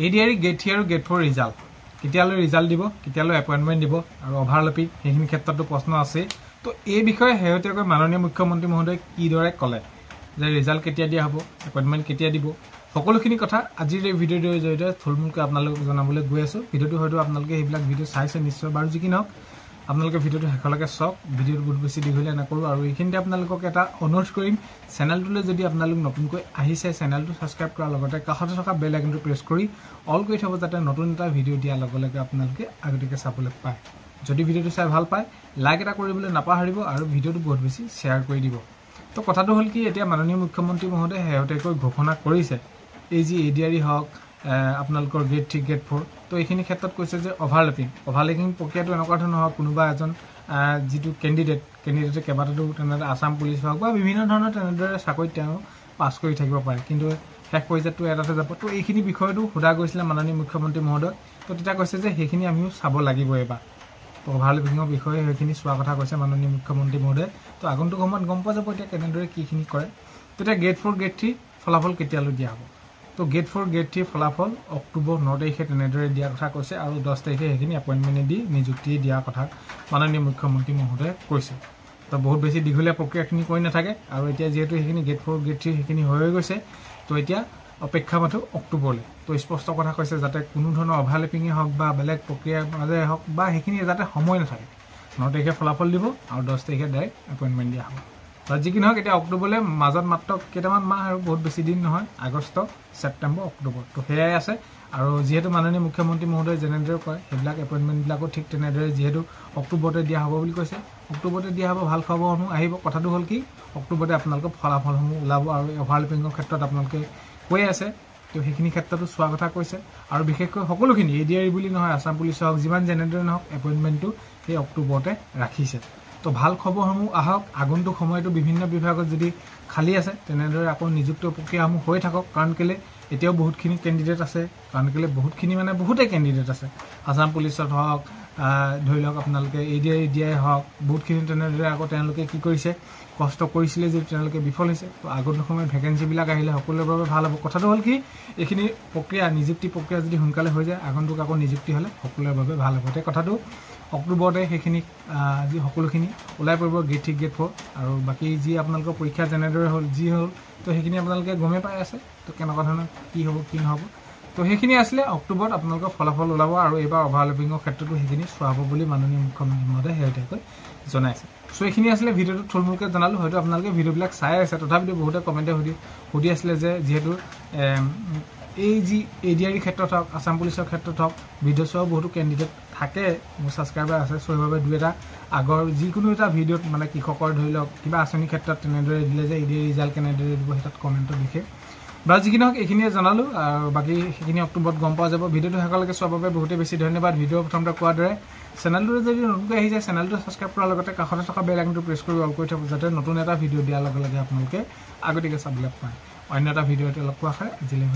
ADRE gate 3 আৰু gate 4 result কেতিয়ালৈ result দিব কেতিয়ালৈ এপইণ্টমেণ্ট দিব আৰু অভাৰলেপিং সেইখিনি ক্ষেত্ৰতো প্ৰশ্ন আছে তো এই বিষয়ে হেয়তীয়াকৈ মাননীয় মুখ্যমন্ত্ৰী মহোদয় কিদৰে ক'লে যে ৰিজাল্ট কেতিয়া দিয়া হ'ব এপইণ্টমেণ্ট কেতিয়া দিব সকলোখিনি কথা আজিৰ এই ভিডিঅ'টোৰ জৰিয়তে থুলমূলকৈ আপোনালোকক জনাবলৈ গৈ আছোঁ ভিডিঅ'টো হয়তো আপোনালোকে সেইবিলাক ভিডিঅ' চাইছে নিশ্চয় বাৰু যি কি নহওক আপোনালোকে ভিডিঅ'টো শেষলৈকে চাওক ভিডিঅ'টো বহুত বেছি দীঘলীয়া নকৰোঁ আৰু এইখিনিতে আপোনালোকক এটা অনুৰোধ কৰিম চেনেলটোলৈ যদি আপোনালোক নতুনকৈ আহিছে চেনেলটো ছাবস্ক্ৰাইব কৰাৰ লগতে কাষতে থকা বেল আইকনটো প্ৰেছ কৰি অল কৰি থ'ব যাতে নতুন এটা ভিডিঅ' দিয়াৰ লগে লগে আপোনালোকে আগতীয়াকৈ চাবলৈ পায় যদি ভিডিঅ'টো চাই ভাল পায় লাইক এটা কৰিবলৈ নাপাহৰিব আৰু ভিডিঅ'টো বহুত বেছি শ্বেয়াৰ কৰি দিব তো কথাটো হ'ল কি এতিয়া মাননীয় মুখ্যমন্ত্ৰী মহোদয়ে শেহতীয়াকৈ ঘোষণা কৰিছে এই যি এডিআৰই হওক আপোনালোকৰ গেট 3 গেট 4 তো এইখিনি ক্ষেত্ৰত কৈছে যে অভাৰলেপিং প্ৰক্ৰিয়াটো এনেকুৱা ধৰণৰ হওক কোনোবা এজন যিটো কেণ্ডিডেটে কেইবাটাতো তেনেদৰে আছাম পুলিচ হওক বা বিভিন্ন ধৰণৰ তেনেদৰে চাকৰিত তেওঁ পাছ কৰি থাকিব পাৰে কিন্তু শেষ পৰ্যায়তো এটাতে যাব তো এইখিনি বিষয়টো সোধা গৈছিলে মাননীয় মুখ্যমন্ত্ৰী মহোদয় তো তেতিয়া কৈছে যে সেইখিনি আমিও চাব লাগিব এবাৰ তো অভাৰলেপিঙৰ বিষয়ে সেইখিনি চোৱা কথা কৈছে মাননীয় মুখ্যমন্ত্ৰী মহোদয় তো আগন্তুক সময়ত গম পোৱা যাব এতিয়া কেনেদৰে কিখিনি কৰে তেতিয়া গেট 4 গেট 3 ফলাফল কেতিয়ালৈ দিয়া হ'ব তো গেট 4 গেট 3 ফলাফল অক্টোবৰ 9 তাৰিখে তেনেদৰে দিয়া কথা কৈছে আৰু 10 তাৰিখে সেইখিনি এপইণ্টমেণ্ট দি নিযুক্তি দিয়া কথা মাননীয় মুখ্যমন্ত্ৰী মহোদয়ে কৈছে তো বহুত বেছি দীঘলীয়া প্ৰক্ৰিয়াখিনি কৰি নাথাকে আৰু এতিয়া যিহেতু সেইখিনি গেট 4 গেট 3 সেইখিনি হৈ গৈছে তো এতিয়া অপেক্ষা মাথো অক্টোবৰলৈ তো স্পষ্ট কথা কৈছে যাতে কোনো ধৰণৰ অভাৰলেপিঙে হওক বা বেলেগ প্ৰক্ৰিয়াৰ মাজে হওক বা সেইখিনি যাতে সময় নাথাকে 9 তাৰিখে ফলাফল দিব আৰু 10 তাৰিখে ডাইৰেক্ট এপইণ্টমেণ্ট দিয়া হ'ব তো যি কি নহওক এতিয়া অক্টোবৰলৈ মাজত মাত্ৰ কেইটামান মাহ আৰু বহুত বেছি দিন নহয় আগষ্ট ছেপ্টেম্বৰ অক্টোবৰ তো সেয়াই আছে আৰু যিহেতু মাননীয় মুখ্যমন্ত্ৰী মহোদয়ে যেনেদৰে কয় সেইবিলাক এপইণ্টমেণ্টবিলাকো ঠিক তেনেদৰে যিহেতু অক্টোবৰতে দিয়া হ'ব বুলি কৈছে অক্টোবৰতে দিয়া হ'ব ভাল খবৰসমূহ আহিব কথাটো হ'ল কি অক্টোবৰতে আপোনালোকৰ ফলাফলসমূহ ওলাব আৰু অভাৰলেপিঙৰ ক্ষেত্ৰত আপোনালোকে কৈ আছে তো সেইখিনি ক্ষেত্ৰতো চোৱা কথা কৈছে আৰু বিশেষকৈ সকলোখিনি এডিআৰই বুলি নহয় আছাম পুলিচ হওক যিমান যেনেদৰে নহওক এপইণ্টমেণ্টটো সেই অক্টোবৰতে ৰাখিছে তো ভাল খবৰসমূহ আহক আগন্তুক সময়তো বিভিন্ন বিভাগত যদি খালী আছে তেনেদৰে আকৌ নিযুক্তি প্ৰক্ৰিয়াসমূহ হৈ থাকক কাৰণ কেলে এতিয়াও বহুতখিনি কেণ্ডিডেট আছে কাৰণ কেলে বহুতখিনি মানে বহুতেই কেণ্ডিডেট আছে আছাম পুলিচত হওক ধৰি লওক আপোনালোকে এডিআই হওক বহুতখিনি তেনেদৰে আকৌ তেওঁলোকে কি কৰিছে কষ্ট কৰিছিলে যদি তেওঁলোকে বিফল হৈছে তো আগন্তুক সময়ত ভেকেঞ্চিবিলাক আহিলে সকলোৰে বাবে ভাল হ'ব কথাটো হ'ল কি এইখিনি প্ৰক্ৰিয়া নিযুক্তি প্ৰক্ৰিয়া যদি সোনকালে হৈ যায় আগন্তুক আকৌ নিযুক্তি হ'লে সকলোৰে বাবে ভাল হ'ব এতিয়া কথাটো অক্টোবৰতে সেইখিনি যি সকলোখিনি ওলাই পৰিব গেট 3 গেট 4 আৰু বাকী যি আপোনালোকৰ পৰীক্ষা যেনেদৰে হ'ল যি হ'ল তো সেইখিনি আপোনালোকে গমেই পাই আছে তো কেনেকুৱা ধৰণৰ কি হ'ব কি নহ'ব তো সেইখিনি আছিলে অক্টোবৰত আপোনালোকৰ ফলাফল ওলাব আৰু এইবাৰ অভাৰলেপিঙৰ ক্ষেত্ৰতো সেইখিনি চোৱা হ'ব বুলি মাননীয় মুখ্যমন্ত্ৰী মহোদয়ে শেহতীয়াকৈ জনাইছে সো এইখিনি আছিলে ভিডিঅ'টো থুলমূলকৈ জনালোঁ হয়তো আপোনালোকে ভিডিঅ'বিলাক চাই আছে তথাপিতো বহুতে কমেণ্টে সুধি আছিলে যে যিহেতু এই যি এডিআৰই ক্ষেত্ৰত হওক আছাম পুলিচৰ ক্ষেত্ৰত হওক ভিডিঅ' চোৱা বহুতো কেণ্ডিডেট থাকে মোৰ ছাবস্ক্ৰাইবাৰ আছে চ' সেইবাবে দুই এটা আগৰ যিকোনো এটা ভিডিঅ'ত মানে কৃষকৰ ধৰি লওক কিবা আঁচনিৰ ক্ষেত্ৰত তেনেদৰে দিলে যে এডিআৰই ৰিজাল্ট কেনেদৰে দিব সেই তাত কমেণ্টত লিখে বা যি কি নহওক এইখিনিয়ে জনালোঁ আৰু বাকী সেইখিনি অক্টোবৰত গম পোৱা যাব ভিডিঅ'টো শেষলৈকে চোৱাৰ বাবে বহুতেই বেছি ধন্যবাদ ভিডিঅ' প্ৰথমতে কোৱাৰ দৰে চেনেলটোলৈ যদি নতুনকৈ আহি যায় চেনেলটো ছাবস্ক্ৰাইব কৰাৰ লগতে কাষতে থকা বেল আইকনটো প্ৰেছ কৰি অল কৰি থ'ব যাতে নতুন এটা ভিডিঅ' দিয়াৰ লগে লগে আপোনালোকে আগতীয়াকৈ চাবলৈ পায় অন্য এটা ভিডিঅ'তে লগ পোৱা হয় আজিলৈ